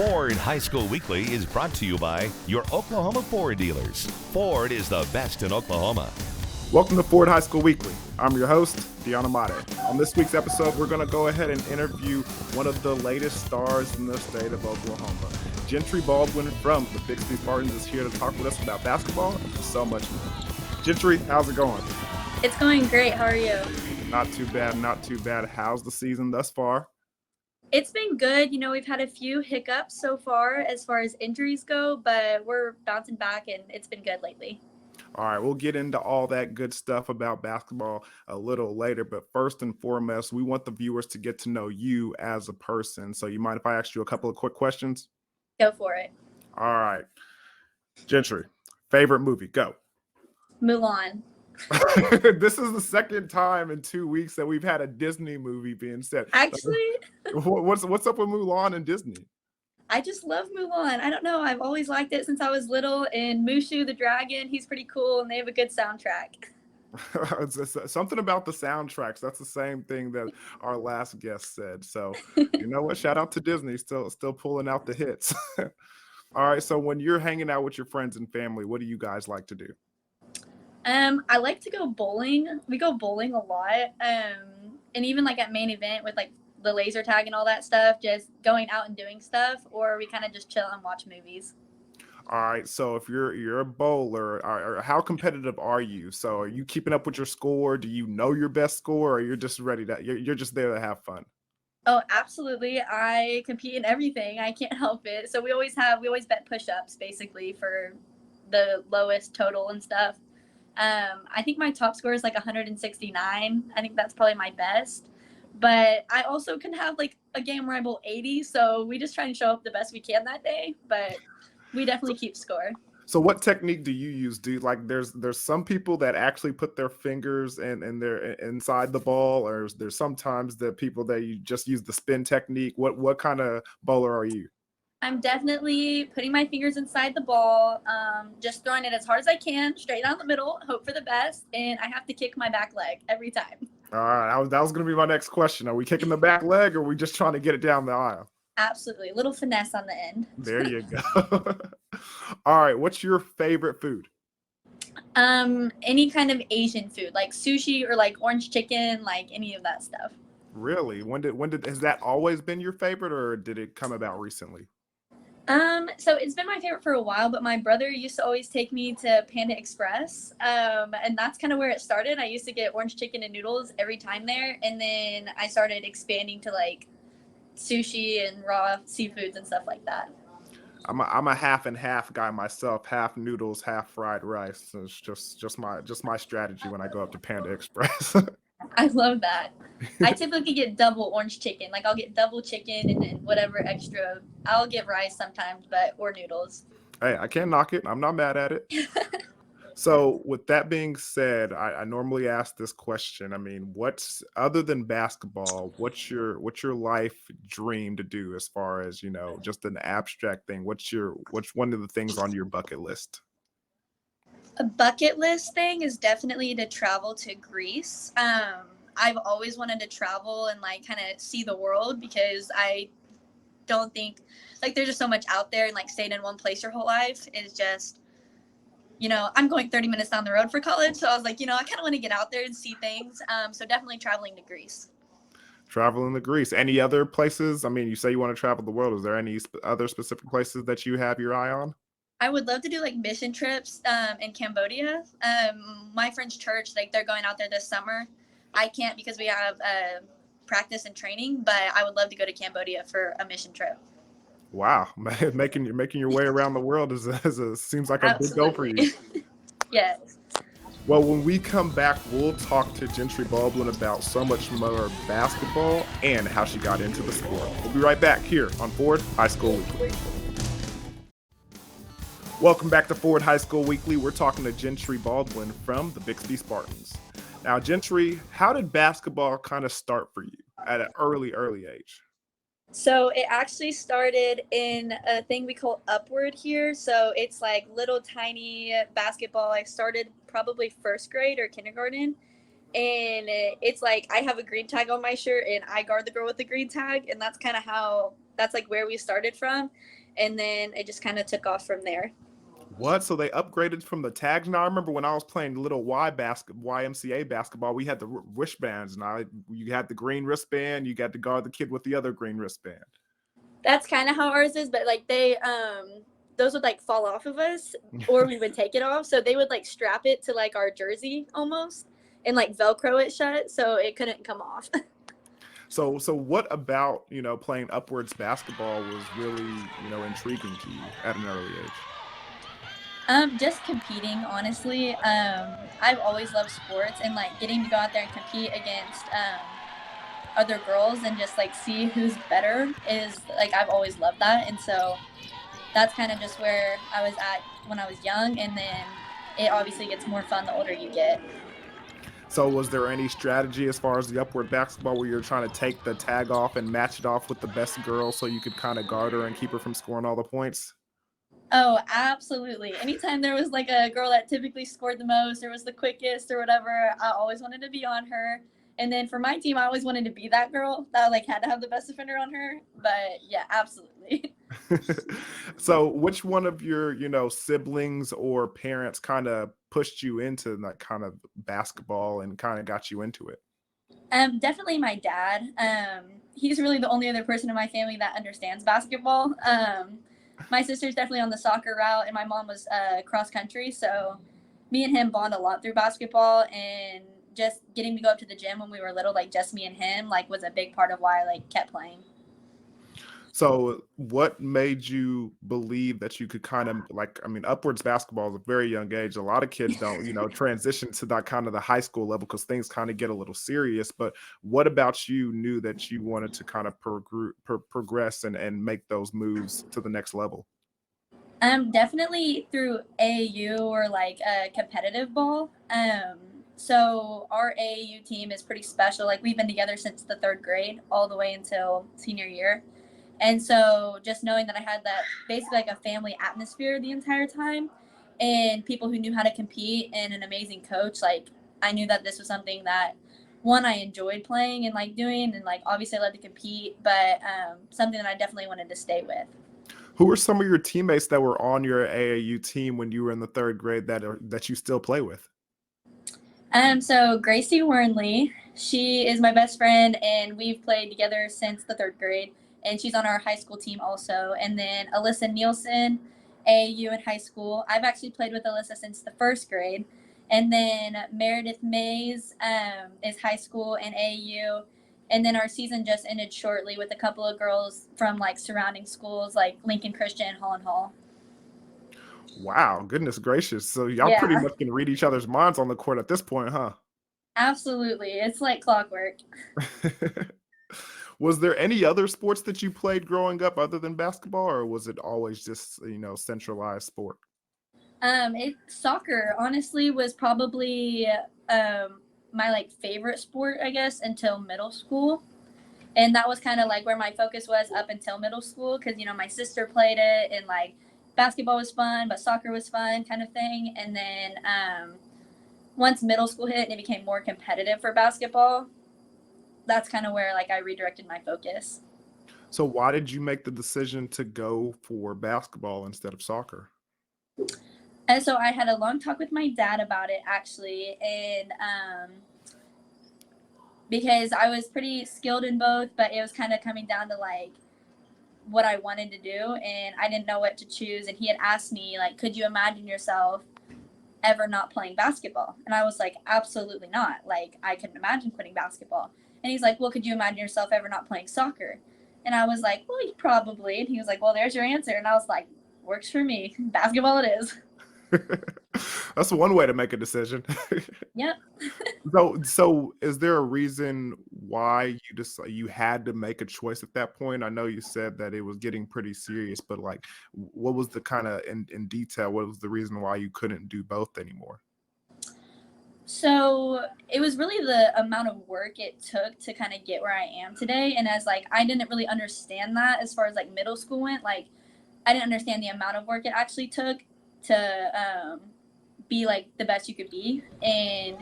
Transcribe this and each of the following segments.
Ford High School Weekly is brought to you by your Oklahoma Ford dealers. Ford is the best in Oklahoma. Welcome to Ford High School Weekly. I'm your host, Deanna Mate. On this week's episode, we're going to go ahead and interview one of the latest stars in the state of Oklahoma. Gentry Baldwin from the Bixby Spartans is here to talk with us about basketball and so much more. Gentry, how's it going? It's going great. How are you? Not too bad, not too bad. How's the season thus far? It's been good. We've had a few hiccups so far as injuries go, but we're bouncing back and it's been good lately. All right, we'll get into all that good stuff about basketball a little later, but first and foremost, we want the viewers to get to know you as a person. So you mind if I ask you a couple of quick questions? Go for it. All right. Gentry, favorite movie, go. Mulan. This is the second time in 2 weeks that we've had a Disney movie being said. Actually, what's up with Mulan and Disney? I just love Mulan. I don't know. I've always liked it since I was little. And Mushu the dragon, he's pretty cool, and they have a good soundtrack. It's something about the soundtracks. That's the same thing that our last guest said. So you know what? Shout out to Disney, still pulling out the hits. All right. So when you're hanging out with your friends and family, what do you guys like to do? I like to go bowling. We go bowling a lot. And even like at main event with like the laser tag and all that stuff, just going out and doing stuff, or we kind of just chill and watch movies. All right. So if you're a bowler, or how competitive are you? So are you keeping up with your score? Do you know your best score, or you're just ready to you're just there to have fun? Oh, absolutely. I compete in everything. I can't help it. So we always bet push-ups basically for the lowest total and stuff. I think my top score is like 169. I think that's probably my best. But I also can have like a game where I bowl 80. So we just try and show up the best we can that day. But we definitely keep score. So what technique do you use? Do you like there's some people that actually put their fingers and they're inside the ball, or there's sometimes the people that you just use the spin technique? What kind of bowler are you? I'm definitely putting my fingers inside the ball, just throwing it as hard as I can, straight down the middle, hope for the best, and I have to kick my back leg every time. All right, that was going to be my next question. Are we kicking the back leg, or are we just trying to get it down the aisle? Absolutely. A little finesse on the end. There you go. All right, what's your favorite food? Any kind of Asian food, like sushi or like orange chicken, like any of that stuff. Really? When did has that always been your favorite, or did it come about recently? So it's been my favorite for a while, but my brother used to always take me to Panda Express. And that's kind of where it started. I used to get orange chicken and noodles every time there. And then I started expanding to like sushi and raw seafoods and stuff like that. I'm a half and half guy myself, half noodles, half fried rice. So it's just my strategy when I go up to Panda Express. I love that. I typically get double orange chicken. Like I'll get double chicken and then whatever extra. I'll get rice sometimes, or noodles. Hey, I can't knock it. I'm not mad at it. So with that being said, I normally ask this question. I mean, what's other than basketball, what's your life dream to do as far as, just an abstract thing? What's one of the things on your bucket list? A bucket list thing is definitely to travel to Greece. I've always wanted to travel and like kind of see the world because I don't think like there's just so much out there, and like staying in one place your whole life is just, I'm going 30 minutes down the road for college. So I was like, I kind of want to get out there and see things. So definitely traveling to Greece. Traveling to Greece. Any other places? I mean, you say you want to travel the world. Is there any other specific places that you have your eye on? I would love to do like mission trips in Cambodia. My friend's church, like they're going out there this summer. I can't because we have practice and training, but I would love to go to Cambodia for a mission trip. Wow, making your way around the world seems like a big goal for you. Yes. Well, when we come back, we'll talk to Gentry Baldwin about so much more basketball and how she got into the sport. We'll be right back here on Ford High School Weekly. Welcome back to Ford High School Weekly. We're talking to Gentry Baldwin from the Bixby Spartans. Now, Gentry, how did basketball kind of start for you at an early age? So it actually started in a thing we call Upward here. So it's like little tiny basketball. I started probably first grade or kindergarten. and it's like I have a green tag on my shirt and I guard the girl with the green tag, and that's kind of how that's like where we started from, and then it just kind of took off from there. What? So they upgraded from the tags? Now I remember when I was playing little YMCA basketball, we had the wristbands. Now you had the green wristband, you got to guard the kid with the other green wristband. That's kind of how ours is, but like they those would like fall off of us, or we would take it off, so they would like strap it to like our jersey almost and like velcro it shut so it couldn't come off. So what about, playing upwards basketball was really, intriguing to you at an early age? Just competing, honestly. I've always loved sports, and like getting to go out there and compete against other girls and just like see who's better is like I've always loved that, and so that's kind of just where I was at when I was young, and then it obviously gets more fun the older you get. So was there any strategy as far as the upward basketball where you're trying to take the tag off and match it off with the best girl so you could kind of guard her and keep her from scoring all the points? Oh, absolutely. Anytime there was like a girl that typically scored the most or was the quickest or whatever, I always wanted to be on her. And then for my team, I always wanted to be that girl that like had to have the best defender on her. But yeah, absolutely. So which one of your, siblings or parents kind of pushed you into that kind of basketball and kind of got you into it? Definitely my dad. He's really the only other person in my family that understands basketball. My sister's definitely on the soccer route, and my mom was cross country. So me and him bond a lot through basketball, and just getting to go up to the gym when we were little, like just me and him, like was a big part of why I like kept playing. So what made you believe that you could kind of upwards basketball is a very young age. A lot of kids don't, transition to that kind of the high school level because things kind of get a little serious. But what about you knew that you wanted to kind of progress and make those moves to the next level? Definitely through AAU or like a competitive ball. So our AAU team is pretty special. Like we've been together since the third grade all the way until senior year. And so just knowing that I had that basically like a family atmosphere the entire time and people who knew how to compete and an amazing coach, like I knew that this was something that one, I enjoyed playing and like doing, and like obviously I love to compete, but something that I definitely wanted to stay with. Who were some of your teammates that were on your AAU team when you were in the third grade that you still play with? So Gracie Wernley, she is my best friend, and we've played together since the third grade, and she's on our high school team also. And then Alyssa Nielsen, AAU in high school. I've actually played with Alyssa since the first grade. And then Meredith Mays is high school and AAU. And then our season just ended shortly with a couple of girls from like surrounding schools like Lincoln Christian and Holland Hall. Wow, goodness gracious. So y'all pretty Yeah, much can read each other's minds on the court at this point, huh? absolutely. It's like clockwork. Was there any other sports that you played growing up other than basketball, or was it always just, centralized sport? Soccer honestly was probably my like favorite sport, I guess, until middle school. And that was kind of like where my focus was up until middle school because my sister played it, and like basketball was fun but soccer was fun kind of thing. And then once middle school hit and it became more competitive for basketball, that's kind of where like I redirected my focus. So why did you make the decision to go for basketball instead of soccer? And so I had a long talk with my dad about it actually, and because I was pretty skilled in both, but it was kind of coming down to like what I wanted to do, and I didn't know what to choose. And he had asked me like, could you imagine yourself ever not playing basketball? And I was like, absolutely not. Like I couldn't imagine quitting basketball. And he's like, well, could you imagine yourself ever not playing soccer? And I was like, well, probably. And he was like, well, there's your answer. And I was like, works for me. Basketball it is. That's one way to make a decision. Yep. So is there a reason why you had to make a choice at that point? I know you said that it was getting pretty serious, but like, what was the kind of in detail? What was the reason why you couldn't do both anymore? So it was really the amount of work it took to kind of get where I am today. And as like, I didn't really understand that as far as like middle school went. Like, I didn't understand the amount of work it actually took to be like the best you could be. And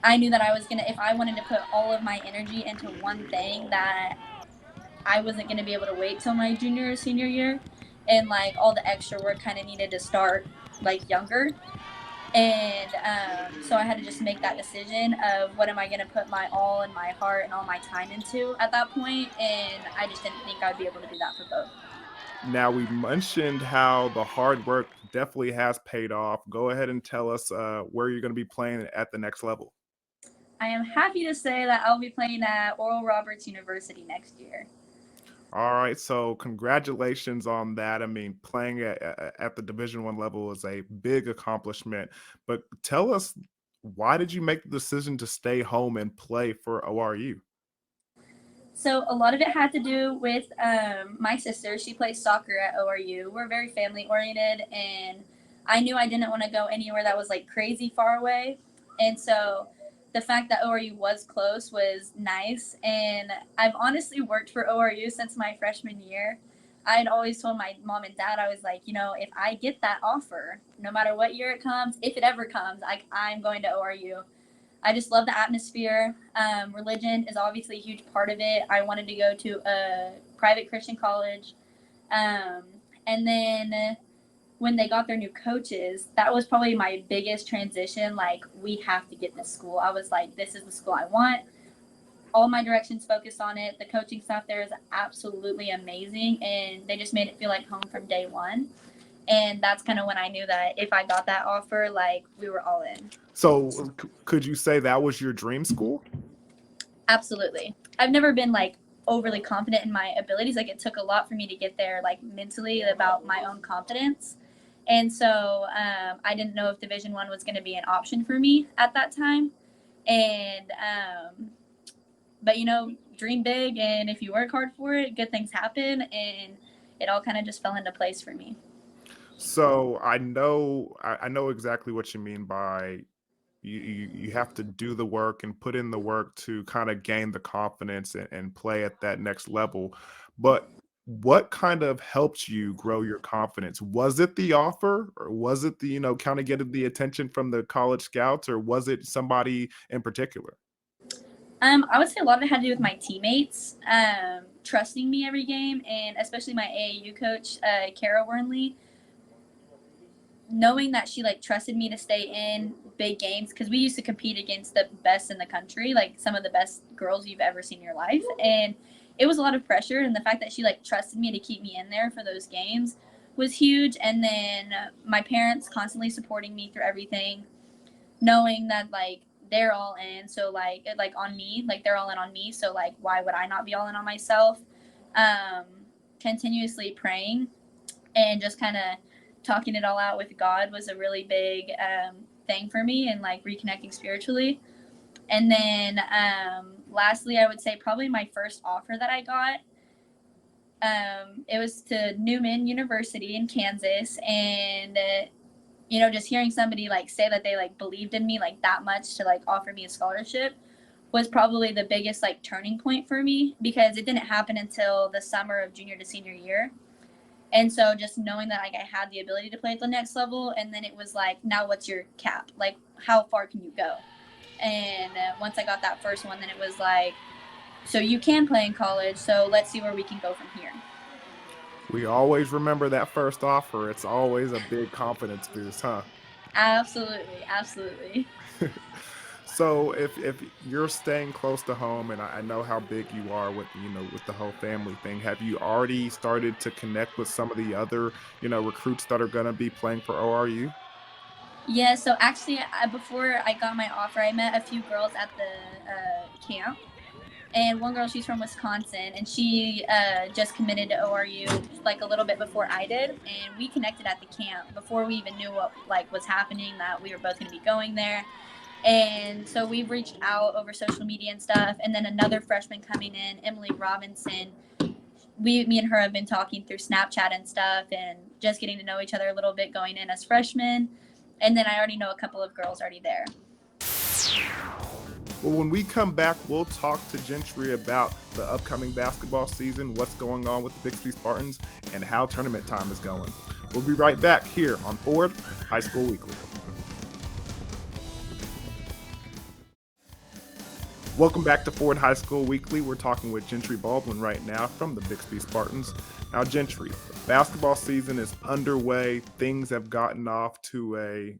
I knew that I was going to, if I wanted to put all of my energy into one thing, that I wasn't going to be able to wait till my junior or senior year. And like all the extra work kind of needed to start like younger. And so I had to just make that decision of what am I going to put my all and my heart and all my time into at that point. And I just didn't think I would be able to do that for both. Now, we mentioned how the hard work definitely has paid off. Go ahead and tell us where you're going to be playing at the next level. I am happy to say that I'll be playing at Oral Roberts University next year. All right, so congratulations on that. I mean, playing at the Division One level is a big accomplishment. But tell us, why did you make the decision to stay home and play for ORU? So a lot of it had to do with my sister. She plays soccer at ORU. We're very family oriented, and I knew I didn't want to go anywhere that was like crazy far away. And so the fact that ORU was close was nice. And I've honestly worked for ORU since my freshman year. I had always told my mom and dad, I was like, you know, if I get that offer, no matter what year it comes, if it ever comes, I'm going to ORU. I just love the atmosphere. Religion is obviously a huge part of it. I wanted to go to a private Christian college. And then when they got their new coaches, that was probably my biggest transition. Like, we have to get this school. I was like, this is the school I want. All my directions focused on it. The coaching staff there is absolutely amazing, and they just made it feel like home from day one. And that's kind of when I knew that if I got that offer, like, we were all in. So, could you say that was your dream school? Absolutely. I've never been like overly confident in my abilities. Like, it took a lot for me to get there, like mentally, about my own confidence. And so I didn't know if Division One was going to be an option for me at that time. And but you know, dream big, and if you work hard for it, good things happen. And it all kind of just fell into place for me. So I know exactly what you mean by you have to do the work and put in the work to kind of gain the confidence and play at that next level. But what kind of helped you grow your confidence? Was it the offer, or was it the, kind of getting the attention from the college scouts, or was it somebody in particular? I would say a lot of it had to do with my teammates trusting me every game, and especially my AAU coach, Kara Wernley, knowing that she like trusted me to stay in big games, because we used to compete against the best in the country, like some of the best girls you've ever seen in your life, and it was a lot of pressure. And the fact that she like trusted me to keep me in there for those games was huge. And then my parents constantly supporting me through everything, knowing that like they're all in, so like on me, like they're all in on me, so like why would I not be all in on myself? um Continuously praying and just kind of talking it all out with God was a really big thing for me, and like reconnecting spiritually. And then lastly, I would say probably my first offer that I got, it was to Newman University in Kansas. And you know, just hearing somebody like say that they like believed in me like that much to like offer me a scholarship was probably the biggest like turning point for me, because it didn't happen until the summer of junior to senior year. And so just knowing that like I had the ability to play at the next level, and then it was like, now what's your cap? Like, how far can you go? And once I got that first one, then it was like, so you can play in college, so let's see where we can go from here. We always remember that first offer. It's always a big confidence boost, huh? Absolutely, absolutely. So if you're staying close to home, and I know how big you are with with the whole family thing, have you already started to connect with some of the other recruits that are going to be playing for ORU? Yeah, so actually, before I got my offer, I met a few girls at the camp. And one girl, she's from Wisconsin, and she just committed to ORU like a little bit before I did. And we connected at the camp before we even knew what like was happening, that we were both going to be going there. And so we've reached out over social media and stuff. And then another freshman coming in, Emily Robinson, me and her have been talking through Snapchat and stuff, and just getting to know each other a little bit going in as freshmen. And then I already know a couple of girls already there. Well, when we come back, we'll talk to Gentry about the upcoming basketball season, what's going on with the Bixby Spartans, and how tournament time is going. We'll be right back here on Ford High School Weekly. Welcome back to Ford High School Weekly. We're talking with Gentry Baldwin right now from the Bixby Spartans. Now, Gentry, basketball season is underway. Things have gotten off to a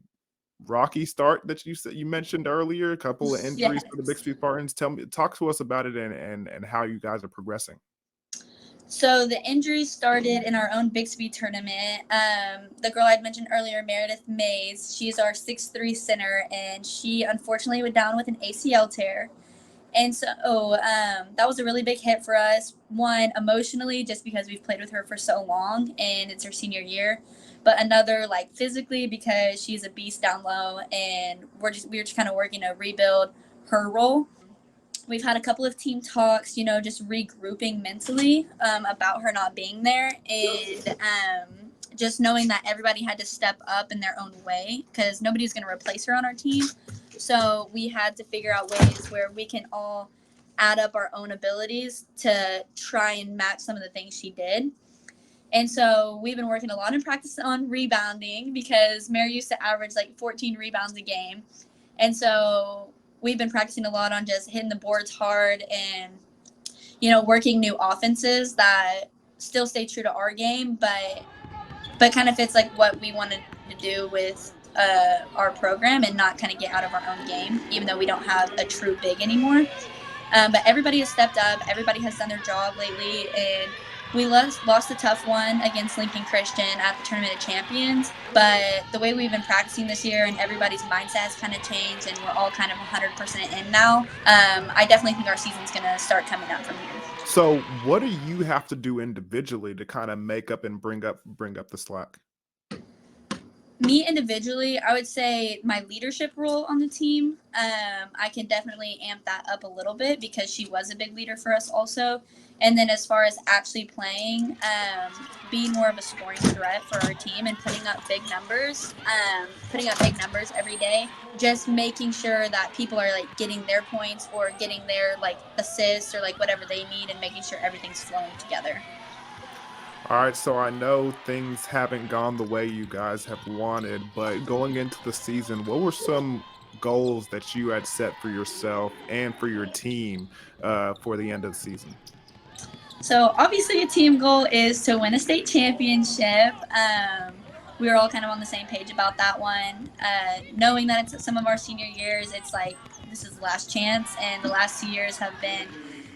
rocky start that you mentioned earlier. A couple of injuries for the Bixby Spartans. Talk to us about it and how you guys are progressing. So the injuries started in our own Bixby tournament. The girl I'd mentioned earlier, Meredith Mays, she's our 6'3" center, and she unfortunately went down with an ACL tear. And so that was a really big hit for us. One, emotionally, just because we've played with her for so long and it's her senior year. But another, like physically, because she's a beast down low, and we're just kind of working to rebuild her role. We've had a couple of team talks, just regrouping mentally about her not being there, and just knowing that everybody had to step up in their own way because nobody's going to replace her on our team. So we had to figure out ways where we can all add up our own abilities to try and match some of the things she did. And so we've been working a lot in practice on rebounding because Mary used to average like 14 rebounds a game. And so we've been practicing a lot on just hitting the boards hard and, working new offenses that still stay true to our game, but kind of fits like what we wanted to do with our program and not kind of get out of our own game, even though we don't have a true big anymore. But everybody has stepped up. Everybody has done their job lately, and we lost a tough one against Lincoln Christian at the Tournament of Champions. But the way we've been practicing this year and everybody's mindset has kind of changed, and we're all kind of 100% in now. I definitely think our season's going to start coming up from here. So what do you have to do individually to kind of make up and bring up the slack? Me individually, I would say my leadership role on the team, I can definitely amp that up a little bit because she was a big leader for us also. And then as far as actually playing, being more of a scoring threat for our team and putting up big numbers every day, just making sure that people are like getting their points or getting their like assists or like whatever they need and making sure everything's flowing together. All right, so I know things haven't gone the way you guys have wanted, but going into the season, what were some goals that you had set for yourself and for your team for the end of the season? So obviously a team goal is to win a state championship. We were all kind of on the same page about that one. Knowing that it's some of our senior years, it's like this is the last chance, and the last 2 years have been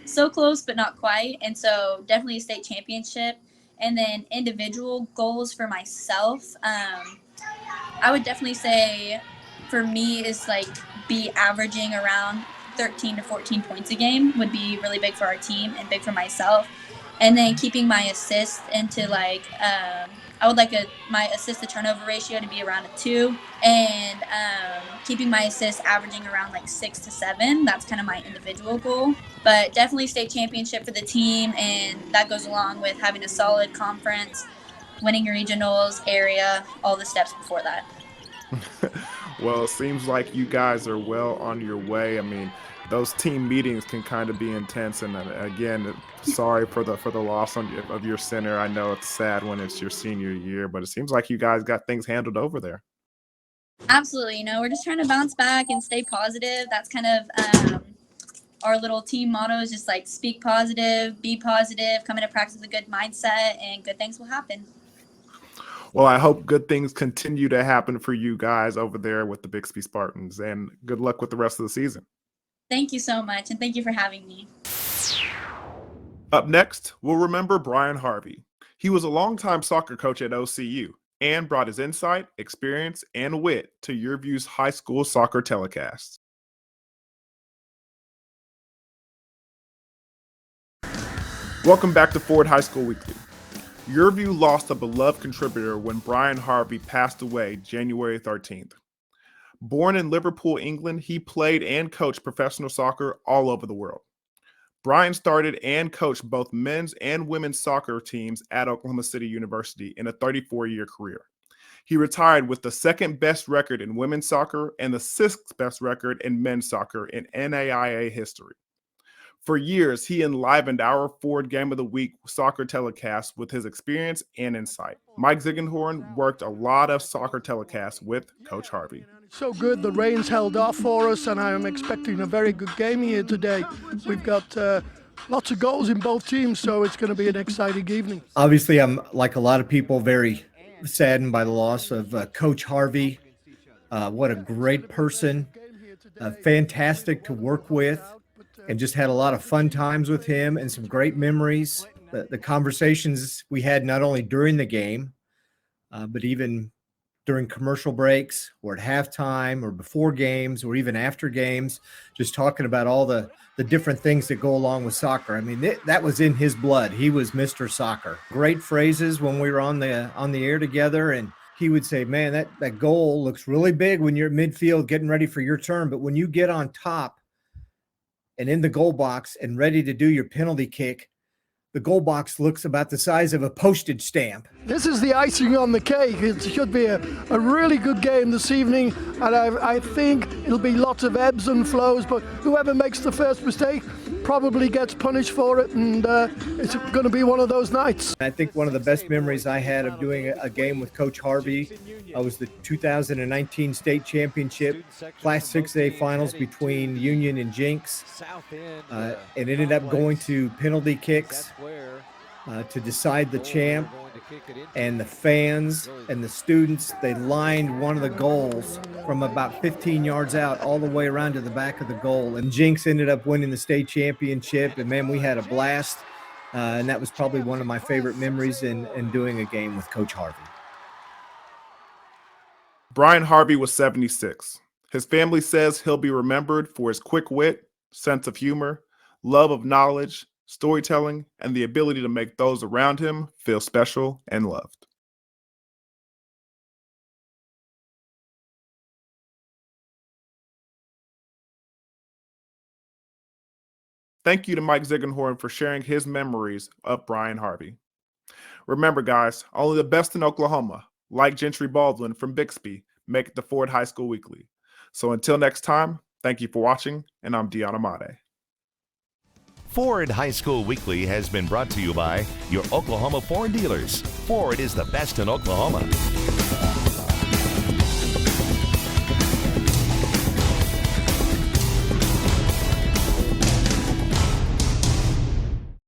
so close but not quite. And so definitely a state championship. And then individual goals for myself, I would definitely say for me is like be averaging around 13 to 14 points a game would be really big for our team and big for myself. And then keeping my assists into like, I would like my assist to turnover ratio to be around a 2, and keeping my assists averaging around like 6 to 7. That's kind of my individual goal. But definitely state championship for the team, and that goes along with having a solid conference, winning regionals, area, all the steps before that. Well, it seems like you guys are well on your way. I mean, those team meetings can kind of be intense. And again, sorry for the loss of your center. I know it's sad when it's your senior year, but it seems like you guys got things handled over there. Absolutely. We're just trying to bounce back and stay positive. That's kind of our little team motto is just like speak positive, be positive, come into practice with a good mindset, and good things will happen. Well, I hope good things continue to happen for you guys over there with the Bixby Spartans, and good luck with the rest of the season. Thank you so much, and thank you for having me. Up next, we'll remember Brian Harvey. He was a longtime soccer coach at OCU and brought his insight, experience, and wit to YurView's high school soccer telecasts. Welcome back to Ford High School Weekly. YurView lost a beloved contributor when Brian Harvey passed away January 13th. Born in Liverpool, England, he played and coached professional soccer all over the world. Brian started and coached both men's and women's soccer teams at Oklahoma City University in a 34-year career. He retired with the second best record in women's soccer and the sixth best record in men's soccer in NAIA history. For years, he enlivened our Ford Game of the Week soccer telecast with his experience and insight. Mike Ziegenhorn worked a lot of soccer telecasts with Coach Harvey. So good, the rain's held off for us, and I'm expecting a very good game here today. We've got lots of goals in both teams, so it's going to be an exciting evening. Obviously, I'm, like a lot of people, very saddened by the loss of Coach Harvey. What a great person, fantastic to work with, and just had a lot of fun times with him and some great memories. The conversations we had not only during the game, but even during commercial breaks or at halftime or before games or even after games, just talking about all the different things that go along with soccer. I mean, that was in his blood. He was Mr. Soccer. Great phrases when we were on the air together, and he would say, man, that goal looks really big when you're at midfield getting ready for your turn, but when you get on top and in the goal box and ready to do your penalty kick, the goal box looks about the size of a postage stamp. This is the icing on the cake. It should be a really good game this evening, and I think it'll be lots of ebbs and flows, but whoever makes the first mistake probably gets punished for it, and it's going to be one of those nights. I think one of the best memories I had of doing a game with Coach Harvey was the 2019 state championship Class 6A finals between Union and Jinx. It ended up going to penalty kicks to decide the champ, and the fans and the students, they lined one of the goals from about 15 yards out all the way around to the back of the goal, and Jinx ended up winning the state championship, and man, we had a blast, and that was probably one of my favorite memories in doing a game with Coach Harvey. Brian Harvey was 76. His family says he'll be remembered for his quick wit, sense of humor, love of knowledge, storytelling, and the ability to make those around him feel special and loved. Thank you to Mike Ziegenhorn for sharing his memories of Brian Harvey. Remember, guys, only the best in Oklahoma, like Gentry Baldwin from Bixby, make it to Ford High School Weekly. So until next time, thank you for watching, and I'm Deon Amade. Ford High School Weekly has been brought to you by your Oklahoma Ford dealers. Ford is the best in Oklahoma.